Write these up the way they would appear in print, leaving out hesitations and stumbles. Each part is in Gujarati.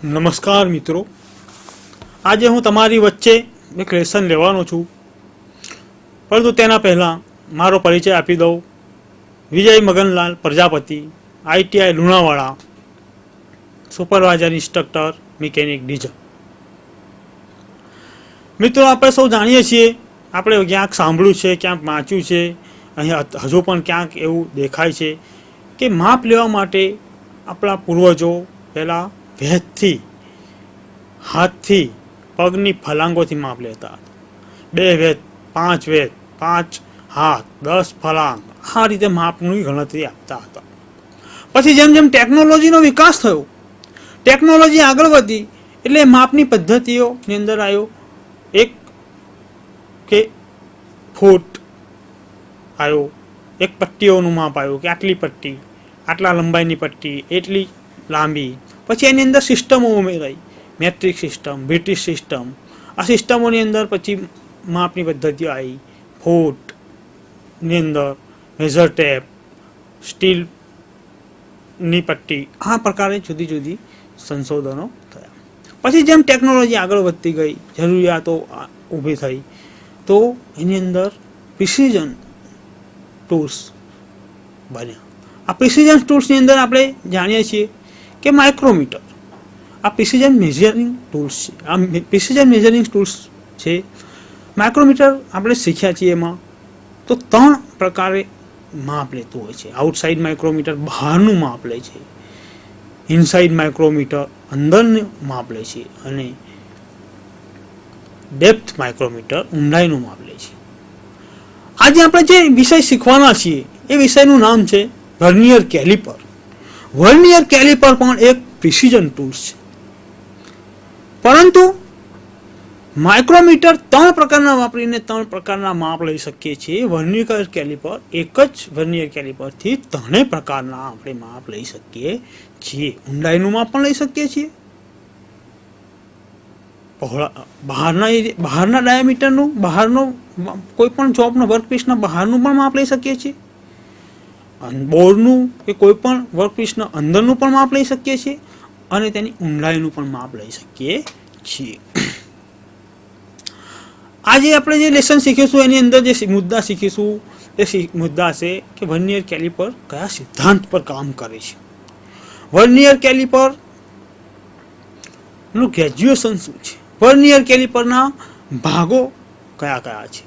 નમસ્કાર મિત્રો, આજે હું તમારી વચ્ચે એક લેસન લેવાનો છું, પરંતુ તેના પહેલાં મારો પરિચય આપી દઉં. Vijay Maganlal Prajapati, ITI Lunawada, supervisor instructor mechanic diesel. મિત્રો, આપણે સૌ જાણીએ છીએ, આપણે ક્યાંક સાંભળ્યું છે, ક્યાંક વાંચ્યું છે, અહીંયા હજુ પણ ક્યાંક એવું દેખાય છે કે માપ લેવા માટે આપણા પૂર્વજો પહેલાં ભેદથી, હાથથી, પગની ફલાંગોથી માપ લેતા હતા. 2 વેદ, 5 વેદ, 5 હાથ, 10 ફલાંગ, આ રીતે માપની ગણતરી આપતા હતા. પછી જેમ જેમ ટેકનોલોજીનો વિકાસ થયો, ટેકનોલોજી આગળ વધી, એટલે માપની પદ્ધતિઓની અંદર આવ્યો એક કે ફૂટ આવ્યો, એક પટ્ટીઓનું માપ આવ્યું કે આટલી પટ્ટી, આટલા લંબાઈની પટ્ટી, એટલી લાંબી. પછી એની અંદર સિસ્ટમો ઉમેરાઈ, મેટ્રિક સિસ્ટમ, બ્રિટિશ સિસ્ટમ. આ સિસ્ટમોની અંદર પછી માપની પદ્ધતિઓ આવી, ફૂટની અંદર મેઝર ટેપ, સ્ટીલની પટ્ટી, આ પ્રકારે જુદી જુદી સંશોધનો થયા. પછી જેમ ટેકનોલોજી આગળ વધતી ગઈ, જરૂરિયાતો ઊભી થઈ, તો એની અંદર પ્રિસિઝન ટૂલ્સ બન્યા. આ પ્રિસિઝન ટૂલ્સની અંદર આપણે જાણીએ છીએ કે માઇક્રોમીટર આ પ્રિસિઝન મેઝરિંગ ટૂલ્સ છે. આ પ્રિસિઝન મેઝરિંગ ટૂલ્સ છે. માઇક્રોમીટર આપણે શીખ્યા છીએ એમાં તો 3 પ્રકારે માપ લેતું હોય છે. આઉટસાઇડ માઇક્રોમીટર બહારનું માપ લે છે, ઇનસાઇડ માઇક્રોમીટર અંદરનું માપ લે છે, અને ડેપ્થ માઇક્રોમીટર ઊંડાઈનું માપ લે છે. આજે આપણે જે વિષય શીખવાના છીએ એ વિષયનું નામ છે વર્નિયર કેલિપર. વર્નિયર કેલિપર પણ એક પ્રિસિઝન ટૂલ્સ છે, પરંતુ માઇક્રોમીટર 3 પ્રકારના વાપરીને 3 પ્રકારના માપ લઈ શકીએ છીએ. વર્નિયર કેલિપર એક જ વર્નિયર કેલિપરથી 3 પ્રકારના આપણે માપ લઈ શકીએ છીએ. ઊંડાઈનું માપ પણ લઈ શકીએ છીએ, બહારના ડાયામીટરનું, બહારનો કોઈ પણ જોબનો વર્કપીસના બહારનું પણ માપ લઈ શકીએ છીએ, બોર્ડનું કે કોઈ પણ વર્કપીસના અંદરનું પણ માપ લઈ શકીએ છીએ, અને તેની ઊંડાઈનું પણ માપ લઈ શકીએ છીએ. આજે આપણે જે લેસન શીખીશું એની અંદર જે મુદ્દા શીખીશું એ મુદ્દા છે કે વર્નિયર કેલિપર કયા સિદ્ધાંત પર કામ કરે છે, વર્નિયર કેલિપરનું ગ્રેજ્યુએશન શું છે, વર્નિયર કેલિપરના ભાગો કયા કયા છે,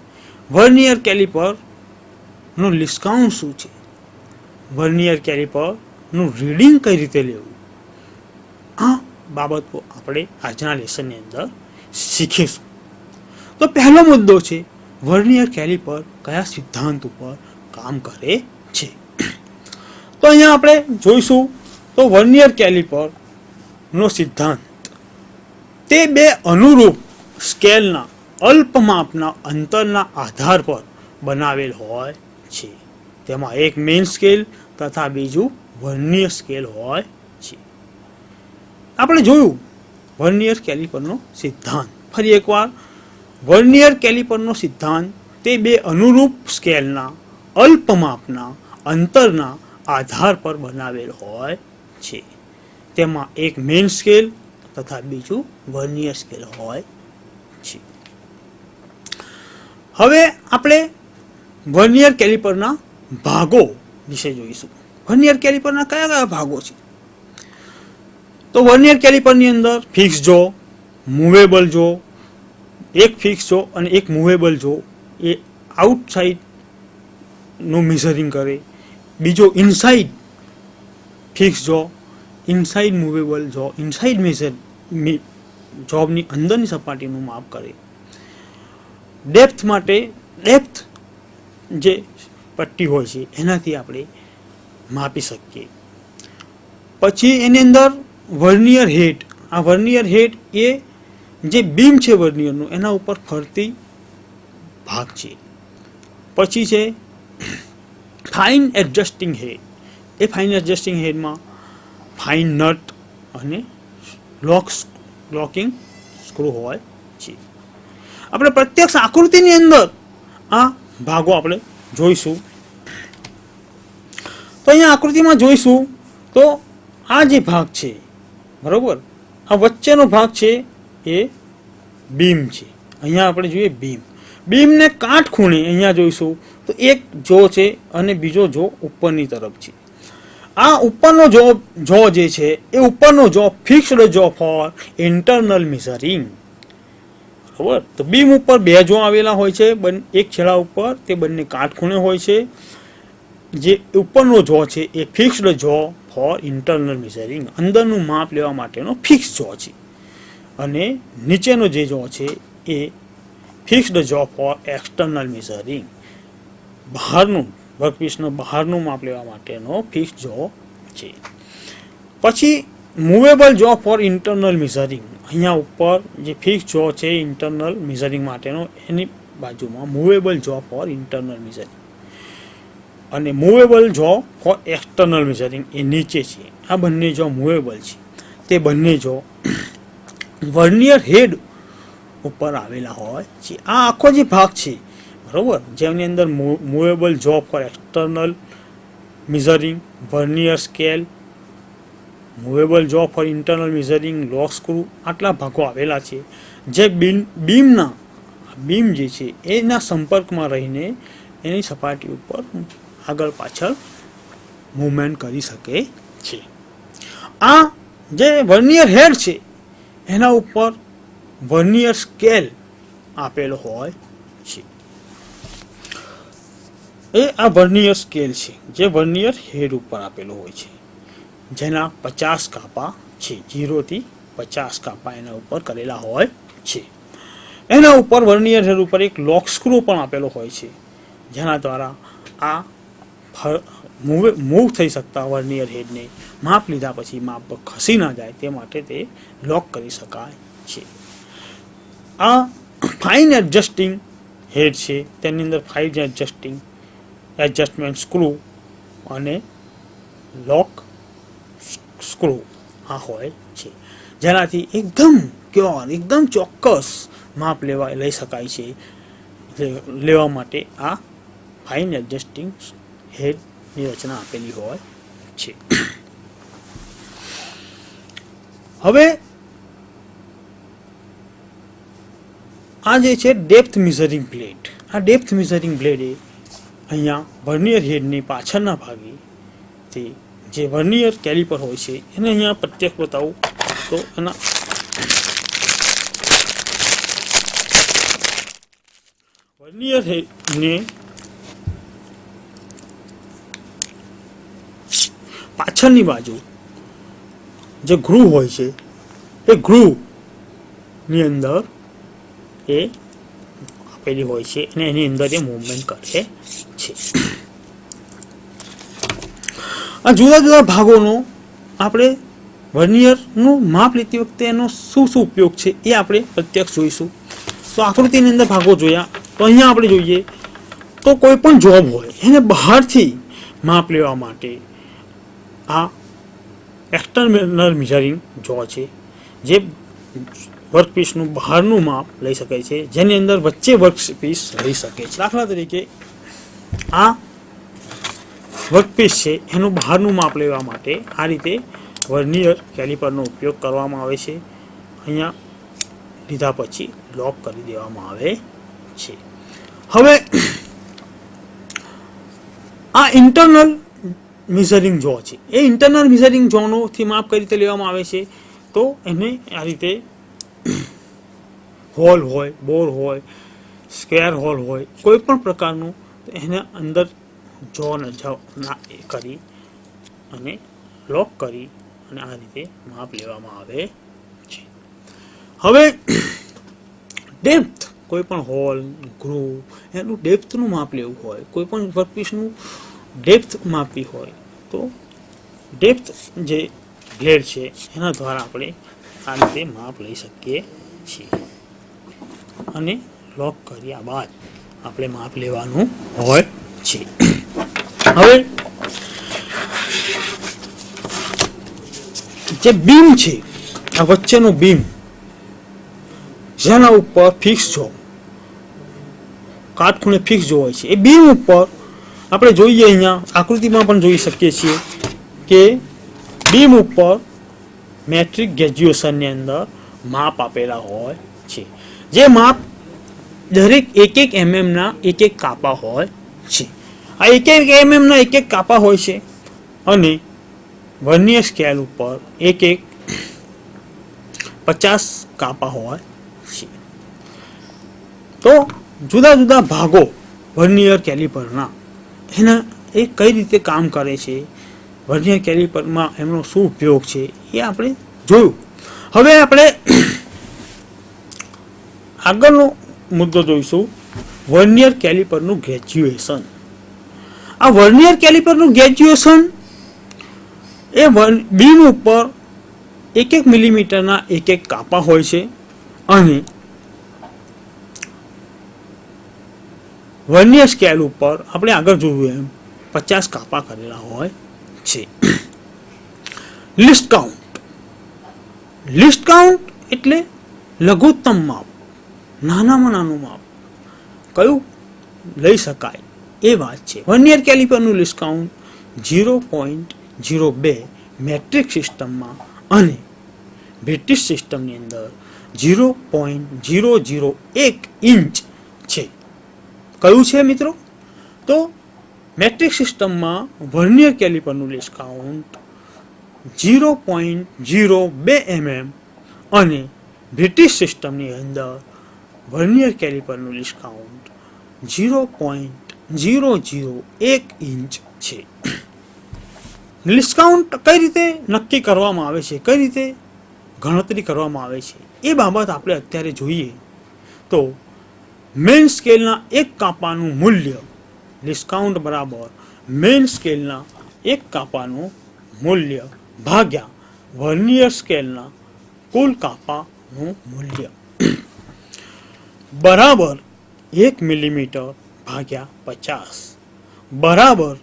વર્નિયર કેલિપરનું ડિસ્કાઉન્ટ શું છે, વર્નિયર કેલિપરનું રીડિંગ કઈ રીતે લેવું. આ બાબતો આપણે આજના લેસનની અંદર શીખીશું. તો પહેલો મુદ્દો છે વર્નિયર કેલિપર કયા સિદ્ધાંત ઉપર કામ કરે છે. તો અહીંયા આપણે જોઈશું તો વર્નિયર કેલિપરનો સિદ્ધાંત તે 2 અનુરૂપ સ્કેલના અલ્પ માપના અંતરના આધાર પર બનાવેલ હોય છે. તેમાં એક મેઇન સ્કેલ તથા બીજું વર્નિયર સ્કેલ હોય છે. આપણે જોયું વર્નિયર કેલિપરનો સિદ્ધાંત. ફરી એકવાર, વર્નિયર કેલિપરનો સિદ્ધાંત તે 2 અનુરૂપ સ્કેલના અલ્પ માપના અંતરના આધાર પર બનાવેલ હોય છે. તેમાં એક મેઇન સ્કેલ તથા બીજું વર્નિયર સ્કેલ હોય છે. હવે આપણે વર્નિયર કેલિપરના ભાગો વિશે જોઈશું. વર્નિયર કેલિપરના કયા કયા ભાગો છે? તો વર્નિયર કેલિપરની અંદર ફિક્સ જો, મૂવેબલ જો, એક ફિક્સ જો અને એક મૂવેબલ જો એ આઉટસાઇડનું મેઝરિંગ કરે, બીજો ઇનસાઇડ ફિક્સ જો, ઇનસાઇડ મૂવેબલ જો, ઇનસાઇડ મેઝર જોબની અંદરની સપાટીનું માપ કરે. ડેપ્થ માટે ડેપ્થ જે પટ્ટી હોય છે એનાથી આપણે માપી શકીએ. પછી એની અંદર વર્નિયર હેડ, આ વર્નિયર હેડ એ જે બીમ છે વર્નિયરનું એના ઉપર ફરતી ભાગ છે. પછી છે ફાઇન એડજસ્ટિંગ હેડ. એ ફાઇન એડજસ્ટિંગ હેડમાં ફાઇન નટ અને લોકિંગ સ્ક્રૂ હોય છે. આપણે પ્રત્યક્ષ આકૃતિની અંદર આ ભાગો આપણે જોઈશું. તો અહીંયા આકૃતિમાં જોઈશું તો આ જે ભાગ છે, બરોબર, આ વચ્ચેનો ભાગ છે એ બીમ છે. અહીંયા આપણે જોઈએ બીમ. બીમને કાટખૂણે અહીંયા જોઈશું તો એક જો છે અને બીજો જો ઉપરની તરફ છે. આ ઉપરનો જો જે છે એ ઉપરનો જો ફિક્સ્ડ જો ફોર ઇન્ટરનલ મેઝરિંગ. બરાબર. તો બીમ ઉપર બે જો આવેલા હોય છે, એક છેડા ઉપર, તે બંને કાટખૂણે હોય છે. જે ઉપરનો જો છે એ ફિક્સ્ડ જો ફોર ઇન્ટરનલ મેઝરિંગ, અંદરનું માપ લેવા માટેનો ફિક્સ જો છે. અને નીચેનો જે જો છે એ ફિક્સ્ડ જો ફોર એક્સટર્નલ મેઝરિંગ, બહારનું વર્કપીસનો બહારનું માપ લેવા માટેનો ફિક્સ જો છે. પછી movable jaw for internal measuring, અહીંયા ઉપર જે ફિક્સ જો છે ઇન્ટરનલ મેઝરિંગ માટેનો, એની બાજુમાં movable jaw for internal measuring અને movable jaw for external measuring એ નીચે છે. આ બંને જો મૂવેબલ છે તે બંને જો વર્નિયર હેડ ઉપર આવેલા હોય છે. આ આખો જે ભાગ છે, બરાબર, જેની અંદર movable jaw for external measuring, vernier scale, movable jaw for internal measuring, lock screw, આટલા ભાગો આવેલા છે. જે બીમ જે છે એના સંપર્કમાં રહીને એની સપાટી ઉપર આગળ પાછળ મૂવમેન્ટ કરી શકે છે. આ જે વર્નિયર હેડ છે એના ઉપર વર્નિયર સ્કેલ આપેલો હોય છે. એ આ વર્નિયર સ્કેલ છે જે વર્નિયર હેડ ઉપર આપેલો હોય છે, જેના 50 કાપા છે. 0 થી 50 કાપા એના ઉપર કરેલા હોય છે. એના ઉપર વર્નિયર હેડ ઉપર એક લોક સ્ક્રૂ પણ આપેલો હોય છે, જેના દ્વારા આ મૂવ થઈ શકતા વર્નિયર હેડને માપ લીધા પછી માપ ખસી ના જાય તે માટે તે લોક કરી શકાય છે. આ ફાઇન એડજસ્ટિંગ હેડ છે, તેની અંદર ફાઇન એડજસ્ટમેન્ટ સ્ક્રૂ અને લોક સ્ક્રૂ આ હોય છે, જેનાથી એકદમ ચોક્કસ માપ લઈ શકાય છે. લેવા માટે આ ફાઇન એડજસ્ટિંગ હેડની રચના આપેલી હોય છે. હવે આ જે છે ડેપ્થ મેઝરિંગ બ્લેડ. આ ડેપ્થ મેઝરિંગ બ્લેડ એ અહીંયા વર્નિયર હેડની પાછળના ભાગે તે જે વર્નિયર કેલિપર હોય છે એને અહીંયા પ્રત્યક્ષ બતાવું તો એના વર્નિયર હેડને પાછળની બાજુ જે ગ્રુવ હોય છે એ ગ્રુવની અંદર એ આપેલી હોય છે અને એની અંદર એ મૂવમેન્ટ કરે છે. આ જુદા જુદા ભાગોનો આપણે વર્નિયરનું માપ લેતી વખતે એનો શું ઉપયોગ છે એ આપણે પ્રત્યક્ષ જોઈશું. તો આકૃતિની અંદર ભાગો જોયા તો અહીંયા આપણે જોઈએ તો કોઈ પણ જોબ હોય એને બહારથી માપ લેવા માટે આ એક્સટર્નલ મેઝરિંગ જો છે, જે વર્કપીસનું બહારનું માપ લઈ શકાય છે, જેની અંદર વચ્ચે વર્કપીસ રહી શકે છે. દાખલા તરીકે આ વર્કપીસ છે એનું બહારનું માપ લેવા માટે આ રીતે વર્નિયર કેલિપરનો ઉપયોગ કરવામાં આવે છે. અહીંયા લીધા પછી લોક કરી દેવામાં આવે છે. હવે આ ઇન્ટરનલ મેઝરિંગ જો છે એ ઇન્ટરનલ મેઝરિંગ જોનોથી માપ કઈ રીતે લેવામાં આવે છે તો એને આ રીતે હોલ હોય, બોર હોય, સ્ક્વેર હોલ હોય, કોઈ પણ પ્રકારનું એના અંદર જોન કરી અને લોક કરી અને આ રીતે માપ લેવામાં આવે છે. હવે ડેપ્થ, કોઈ પણ હોલ, ગ્રુવ, એનું ડેપ્થનું માપ લેવું હોય, કોઈ પણ વર્કપીસનું ડેપ્થ માપવી હોય તો ડેપ્થ જે બ્લેડ છે એના દ્વારા આપણે આ રીતે માપ લઈ શકીએ છીએ અને લોક કર્યા બાદ આપણે માપ લેવાનું હોય છે. હવે જે બીમ છે, આ વચ્ચેનો બીમ જેના ઉપર ફિક્સ જો કાટખૂણે ફિક્સ જો હોય છે, એ બીમ ઉપર આપણે જોઈએ અહીંયા આકૃતિમાં પણ જોઈ શકીએ છીએ કે બીમ ઉપર મેટ્રિક ગ્રેજ્યુએશનની અંદર માપ આપેલા હોય છે, જે માપ દરેક એક એક એમએમના એક એક કાપા હોય છે. આ એક એક એમએમના એક એક કાપા હોય છે અને વર્નિયર સ્કેલ ઉપર એક એક 50 કાપા હોય છે. તો જુદા જુદા ભાગો વર્નિયર કેલિપરના એના એ કઈ રીતે કામ કરે છે, વર્નિયર કેલિપરમાં એમનો શું ઉપયોગ છે એ આપણે જોયું. હવે આપણે આગળનો મુદ્દો જોઈશું, વર્નિયર કેલિપરનું ગ્રેજ્યુએશન. આ વર્નિયર કેલિપરનું ગ્રેજ્યુએશન એ બીમ ઉપર 1 મિલીમીટરના એક એક કાપા હોય છે અને વર્નિયર સ્કેલ ઉપર આપણે આગળ જોયું એમ 50 કાપા કરેલા હોય છે. List count. લિસ્ટ કાઉન્ટ એટલે લઘુત્તમ માપ, નાનામાં નાનું માપ કયું લઈ શકાય એ વાત છે. વર્નિયર કેલિપરનું લિસ્ટ કાઉન્ટ 0.02 મેટ્રિક સિસ્ટમમાં અને બ્રિટિશ સિસ્ટમની અંદર 0.001 ઇંચ છે. કયું છે મિત્રો? તો મેટ્રિક સિસ્ટમમાં વર્નિયર કેલિપરનું લિસ્ટ કાઉન્ટ 0.02 mm અને બ્રિટિશ સિસ્ટમની અંદર વર્નિયર કેલિપરનું લિસ્ટ કાઉન્ટ 0.001 ઇંચ છે. લિસ્ટ કાઉન્ટ કઈ રીતે નક્કી કરવામાં આવે છે, કઈ રીતે ગણતરી કરવામાં આવે છે એ બાબત આપણે અત્યારે જોઈએ તો મેઇન સ્કેલના એક કાપાનું મૂલ્ય લિસ્ટ કાઉન્ટ બરાબર મેઇન સ્કેલના એક કાપાનું મૂલ્ય ભાગ્યા વર્નિયર સ્કેલના કુલ કાપાનું મૂલ્ય બરાબર 1 મિલીમીટર ભાગ્યા 50 બરાબર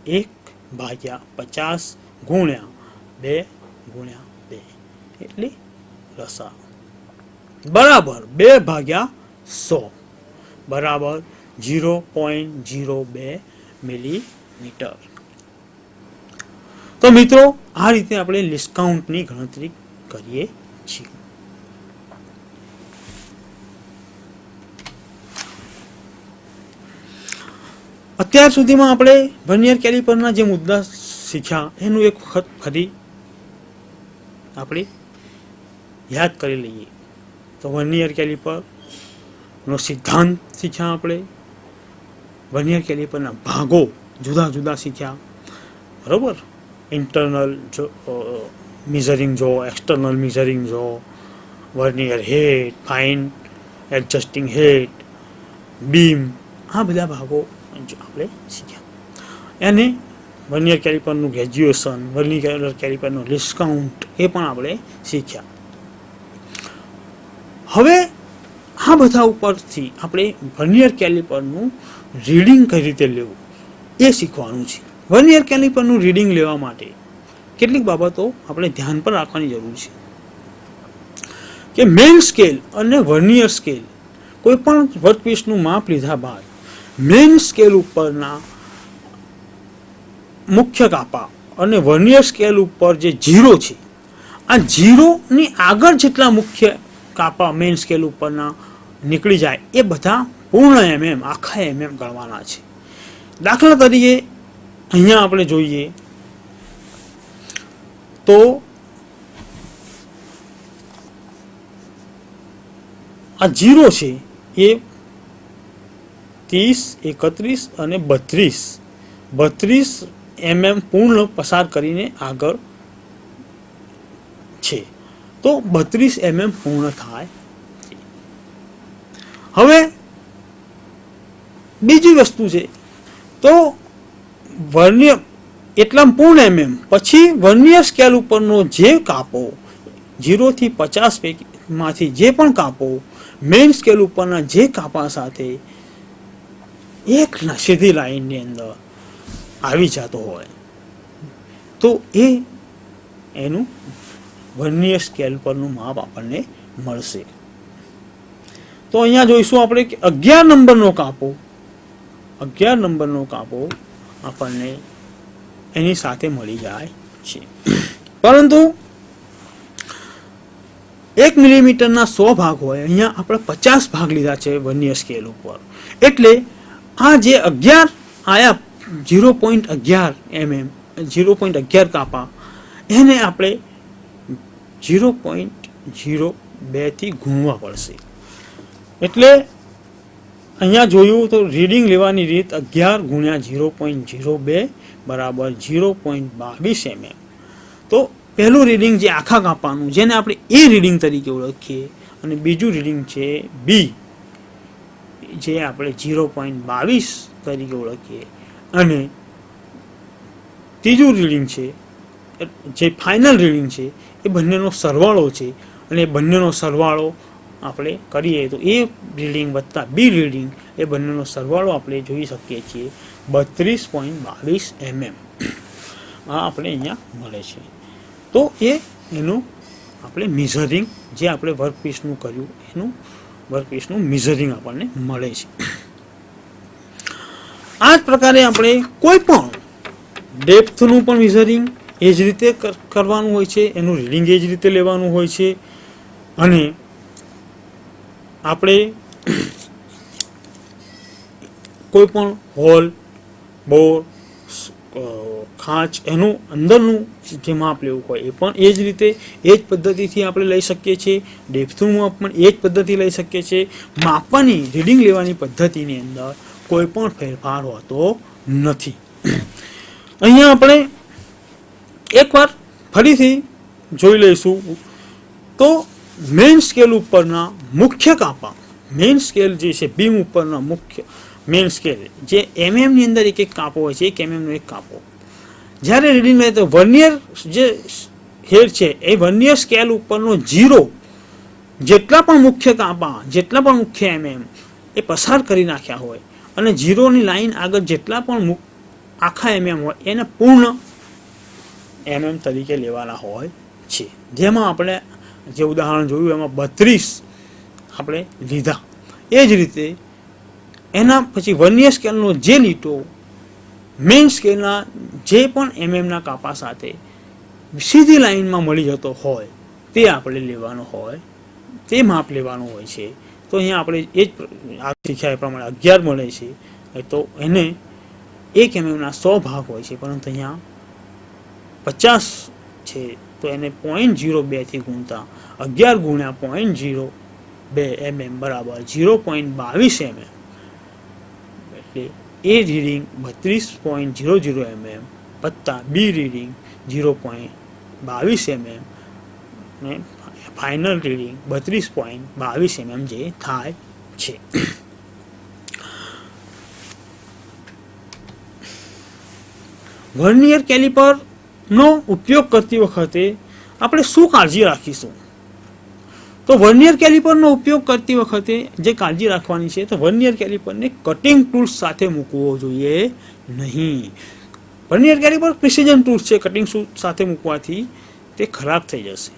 1/50 ગુણ્યા 2 એટલે લસા બરાબર 2/100 બરાબર 0.02 મિલીમીટર. તો મિત્રો આ રીતે આપણે લિસ્ટ કાઉન્ટની ગણતરી કરીએ છીએ. અત્યાર સુધીમાં આપણે વર્નિયર કેલિપરના જે મુદ્દા શીખ્યા એનું એક વખત ફરી આપણે યાદ કરી લઈએ. તો વર્નિયર કેલિપરનો સિદ્ધાંત શીખ્યા આપણે, વર્નિયર કેલિપરના ભાગો જુદા જુદા શીખ્યા, બરાબર. ઇન્ટરનલ મિઝરિંગ જો, external measuring jaw, vernier head, fine adjusting head, beam, આ બધા ભાગો આપણે શીખ્યા. અને વર્નિયર કેલિપરનું ગ્રેજ્યુએશન, વર્નિયર કેલિપરનું લિસ્ટ કાઉન્ટ એ પણ આપણે શીખ્યા. હવે આ બધા ઉપરથી આપણે વર્નિયર કેલિપરનું રીડિંગ કઈ રીતે લેવું એ શીખવાનું છે. વર્નિયર કેલિપરનું રીડિંગ લેવા માટે કેટલીક બાબતો આપણે ધ્યાન પર રાખવાની જરૂર છે કે મેઇન સ્કેલ અને વર્નિયર સ્કેલ કોઈ પણ વર્કપીસનું માપ લીધા બાદ મેઇન સ્કેલ ઉપરના મુખ્ય કાપા અને વર્નિયર સ્કેલ ઉપર જે 0 છે, આ 0ની આગળ જેટલા મુખ્ય કાપા મેઇન સ્કેલ ઉપરના નીકળી જાય એ બધા પૂર્ણ એમએમ, આખા એમએમ ગણવાના છે. દાખલા તરીકે અહીંયા આપણે જોઈએ તો આ 0 છે એ 30, 31 અને 32 mm પૂર્ણ પસાર કરીને આગળ છે. તો 32 mm પૂર્ણ થાય. હવે બીજી વસ્તુ છે તો વર્નિયર એટલા પૂર્ણ mm પછી વર્નિયર સ્કેલ ઉપરનો જે કાપો 0 થી 50 માંથી જે પણ કાપો મેઇન સ્કેલ ઉપરના જે કાપા સાથે એક સીધી લાઈનની અંદર આવી જતો હોય તો એનું વર્નિયર સ્કેલ પરનું માપ આપણને મળશે. તો અહીંયા જોઈશું આપણે કે 11 નંબરનો કાપો આપણને એની સાથે મળી જાય છે. પરંતુ 1 મિલીમીટરના 100 ભાગ હોય, અહીંયા આપણે 50 ભાગ લીધા છે વર્નિયર સ્કેલ ઉપર. એટલે આ જે 11 આયા 0.11 mm 0.11 કાપા, એને આપણે 0.02 થી ગુણવા પડશે. એટલે અહીંયા જોયું તો રીડિંગ લેવાની રીત 11 ગુણ્યા 0.02 બરાબર 0.22 mm. તો પહેલું રીડિંગ જે આખા કાપાનું, જેને આપણે એ રીડિંગ તરીકે ઓળખીએ, અને બીજું રીડિંગ છે બી, જે આપણે 0.22 તરીકે ઓળખીએ, અને ત્રીજું રીડિંગ છે જે ફાઇનલ રીડિંગ છે એ બંનેનો સરવાળો છે. અને એ બંનેનો સરવાળો આપણે કરીએ તો એ રીડિંગ વત્તા બી રીડિંગ, એ બંનેનો સરવાળો આપણે જોઈ શકીએ છીએ 32.22 mm. આ આપણે અહીંયા મળે છે. તો એનું આપણે મિઝરિંગ, જે આપણે વર્કપીસનું કર્યું એનું વર્કપીસનું મિઝરિંગ આપણને મળે છે. આ જ પ્રકારે આપણે કોઈ પણ ડેપ્થનું પણ મિઝરિંગ એ જ રીતે કરવાનું હોય છે, એનું રીડિંગ એ જ રીતે લેવાનું હોય છે. અને આપણે કોઈ પણ હોલ, બોર, ખાંચ, એનું અંદરનું જે માપ લેવું હોય એ પણ એ જ રીતે એ જ પદ્ધતિથી આપણે લઈ શકીએ છીએ. ડેપ્થનું માપ પણ એ જ પદ્ધતિ લઈ શકીએ છીએ. માપવાની, રીડિંગ લેવાની પદ્ધતિની અંદર કોઈ પણ ફેરફાર હોતો નથી. અહીંયા આપણે એકવાર ફરીથી જોઈ લઈશું. તો મેઇન સ્કેલ ઉપરના મુખ્ય કાપા, મેઇન સ્કેલ જે છે બીમ ઉપરના મુખ્ય મેઇન સ્કેલ, જે એમએમની અંદર એક એક કાપો હોય છે, 1 mm નો એક કાપો. જ્યારે રીડિંગ લે તો વર્નિયર જે હેડ છે એ વર્નિયર સ્કેલ ઉપરનો 0 જેટલા પણ મુખ્ય કાપા, જેટલા પણ મુખ્ય એમએમ એ પસાર કરી નાખ્યા હોય, અને 0ની લાઈન આગળ જેટલા પણ આખા એમએમ હોય એને પૂર્ણ એમએમ તરીકે લેવાના હોય છે. જેમાં આપણે જે ઉદાહરણ જોયું એમાં 32 આપણે લીધા. એ જ રીતે એના પછી વર્નિયર સ્કેલનો જે લીટો મેઇન સ્કેલના જે પણ એમએમના કાપા સાથે સીધી લાઈનમાં મળી જતો હોય તે આપણે લેવાનો હોય, તે માપ લેવાનું હોય છે. તો અહીંયા આપણે એ જ શીખ્યા એ પ્રમાણે 11 મળે છે. તો એને 1 mmના 100 ભાગ હોય છે, પરંતુ અહીંયા 50 છે, તો એને 0.02 થી ગુણતા 11 ગુણ્યા 0.02 mm બરાબર 0.22 mm. એટલે એ રીડિંગ 32.00 mm વત્તા બી રીડિંગ 0.22 mm ને ફાઇનલ રીડિંગ 32.22 mm જે થાય છે. વર્નિયર કેલિપરનો ઉપયોગ કરતી વખતે આપણે શું કાળજી રાખીશું? તો વર્નિયર કેલિપરનો ઉપયોગ કરતી વખતે જે કાળજી રાખવાની છે, તો વર્નિયર કેલિપરને કટિંગ ટૂલ્સ સાથે મૂકવો જોઈએ નહીં. વર્નિયર કેલિપર પ્રિસિઝન ટૂલ્સ છે, કટિંગ સાથે મૂકવાથી તે ખરાબ થઈ જશે.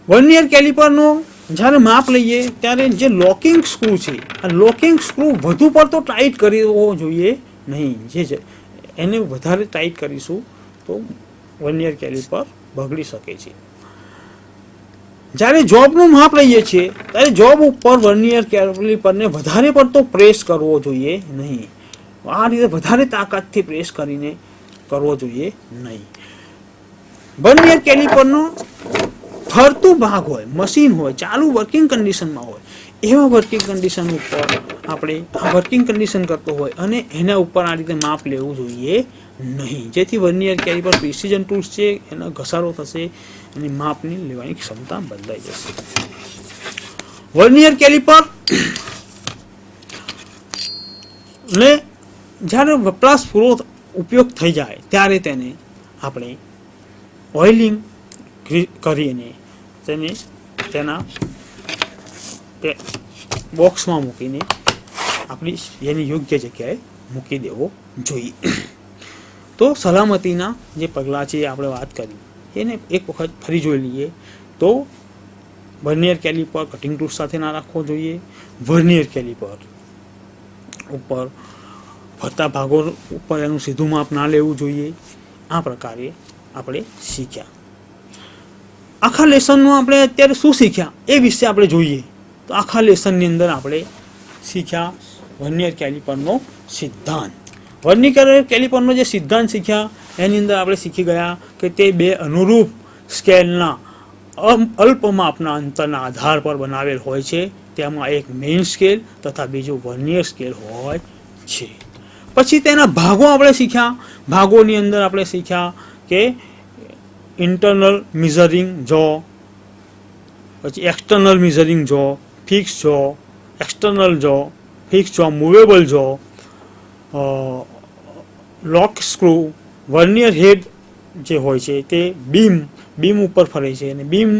વર્નિયર કેલિપરનો જ્યારે માપ લઈએ ત્યારે જે લોકિંગ સ્ક્રૂ છે, આ લોકિંગ સ્ક્રૂ વધુ પડતો ટાઈટ કરવો જોઈએ નહીં. જે એને વધારે ટાઈટ કરીશું તો વર્નિયર કેલિપર બગડી શકે છે. જ્યારે જોબનું માપ લઈએ છીએ ત્યારે જોબ ઉપર વર્નિયર કેલિપરને વધારે પડતો પ્રેસ કરવો જોઈએ નહીં. આ રીતે વધારે તાકાતથી પ્રેસ કરીને કરવો જોઈએ નહીં. વર્નિયર કેલિપરનો ફરતું ભાગ હોય, મશીન હોય, ચાલુ વર્કિંગ કન્ડિશનમાં હોય, એવા વર્કિંગ કન્ડિશન ઉપર આપણે આ વર્કિંગ કન્ડિશન કરતો હોય અને એના ઉપર આ રીતે માપ લેવું જોઈએ નહીં. જેથી વર્નિયર કેલિપર પ્રિસિઝન ટૂલ્સ છે, એનો ઘસારો થશે અને માપની લેવાની ક્ષમતા બદલાઈ જશે. વર્નિયર કેલિપર ને જ્યારે વપરાશ પૂરો ઉપયોગ થઈ જાય ત્યારે તેને આપણે ઓઇલિંગ કરીને તેના બોક્સમાં મૂકીને આપણી એની યોગ્ય જગ્યાએ મૂકી દેવો જોઈએ. તો સલામતીના જે પગલાં છે આપણે વાત કરી એને એક વખત ફરી જોઈ લઈએ. તો વર્નિયર કેલિપર કટિંગ ટૂલ્સ સાથે ના રાખવો જોઈએ. વર્નિયર કેલિપર ઉપર ફરતા ભાગો ઉપર એનું સીધું માપ ના લેવું જોઈએ. આ પ્રકારે આપણે શીખ્યા. આખા લેસનમાં આપણે અત્યારે શું શીખ્યા એ વિશે આપણે જોઈએ. તો આખા લેસનની અંદર આપણે શીખ્યા વર્નિયર કેલિપરનો સિદ્ધાંત. વર્નિયર કેલિપરનો જે સિદ્ધાંત શીખ્યા એની અંદર આપણે શીખી ગયા કે તે બે અનુરૂપ સ્કેલના અલ્પ માપના અંતરના આધાર પર બનાવેલ હોય છે. તેમાં એક મેઇન સ્કેલ તથા બીજું વર્નિયર સ્કેલ હોય છે. પછી તેના ભાગો આપણે શીખ્યા. ભાગોની અંદર આપણે શીખ્યા કે ઇન્ટરનલ મિઝરિંગ જો, પછી એક્સટર્નલ મિઝરિંગ જો, ફિક્સ જો, એક્સટર્નલ જો, ફિક્સ જો, મૂવેબલ જો, લોક સ્ક્રૂ, વર્નિયર હેડ જે હોય છે તે બીમ ઉપર ફરે છે અને બીમ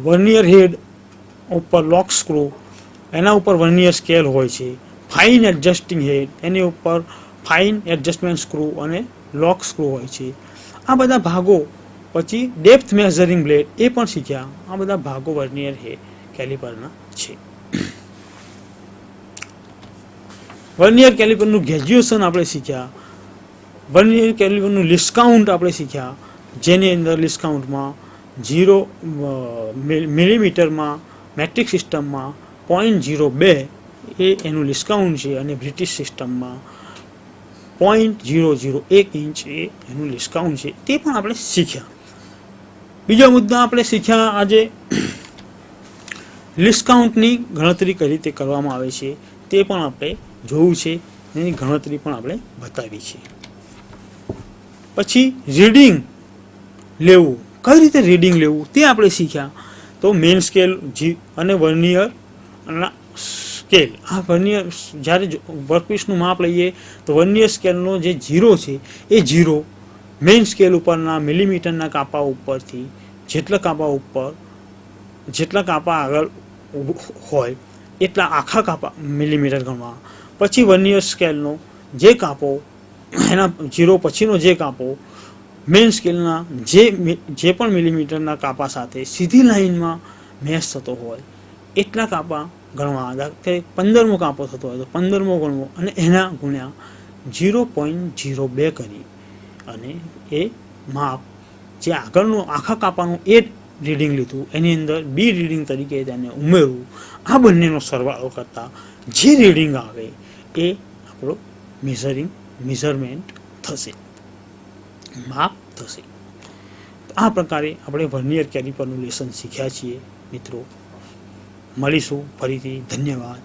વર્નિયર હેડ ઉપર લોક સ્ક્રૂ, એના ઉપર વર્નિયર સ્કેલ હોય છે. ફાઇન એડજસ્ટિંગ હેડ, એની ઉપર ફાઇન એડજસ્ટમેન્ટ સ્ક્રૂ અને લોક સ્ક્રૂ હોય છે. આ બધા ભાગો. પછી ડેપ્થ મેઝરિંગ બ્લેડ એ પણ શીખ્યા. આ બધા ભાગો વર્નિયર કેલિપરના છે. વર્નિયર કેલિપરનું ગ્રેજ્યુએશન આપણે શીખ્યા. વર્નિયર કેલિપરનું ડિસ્કાઉન્ટ આપણે શીખ્યા, જેની અંદર ડિસ્કાઉન્ટમાં 0 મિલીમીટરમાં મેટ્રિક સિસ્ટમમાં 0.02 એ એનું ડિસ્કાઉન્ટ છે અને બ્રિટિશ સિસ્ટમમાં 0.001 ઇંચ એ એનું ડિસ્કાઉન્ટ છે. તે પણ આપણે શીખ્યા. બીજો મુદ્દો આપણે શીખ્યા આજે ડિસ્કાઉન્ટની ગણતરી કઈ રીતે કરવામાં આવે છે તે પણ આપણે જોયું છે. એની ગણતરી પણ આપણે બતાવી છે. પછી રીડિંગ લેવું, કઈ રીતે રીડિંગ લેવું તે આપણે શીખ્યા. તો મેઇન સ્કેલ અને વર્નિયર સ્કેલ. આ વર્નિયર જ્યારે વર્કપીસનું માપ લઈએ તો વર્નિયર સ્કેલનો જે 0 છે એ 0 મેઇન સ્કેલ ઉપરના મિલીમીટરના કાપા ઉપરથી જેટલા કાપા આગળ હોય એટલા આખા કાપા મિલીમીટર ગણવા. પછી વર્નિયર સ્કેલનો જે કાપો, એના 0 પછીનો જે કાપો મેઇન સ્કેલના જે પણ મિલીમીટરના કાપા સાથે સીધી લાઇનમાં મેચ થતો હોય એટલા કાપા ગણવા. કે 15મો કાપો થતો હોય તો 15મો ગણવો અને એના ગુણ્યા 0.02 કરી અને એ માપ જે આગળનું આખા કાપાનું એ રીડિંગ લીધું એની અંદર બી રીડિંગ તરીકે તેને ઉમેરવું. આ બંનેનો સરવાળો કરતાં જે રીડિંગ આવે એ આપણો મેઝરમેન્ટ થશે, માપ થશે. આ પ્રકારે આપણે વર્નિયર કેલિપરનું લેસન શીખ્યા છીએ. મિત્રો મળીશું ફરીથી. ધન્યવાદ.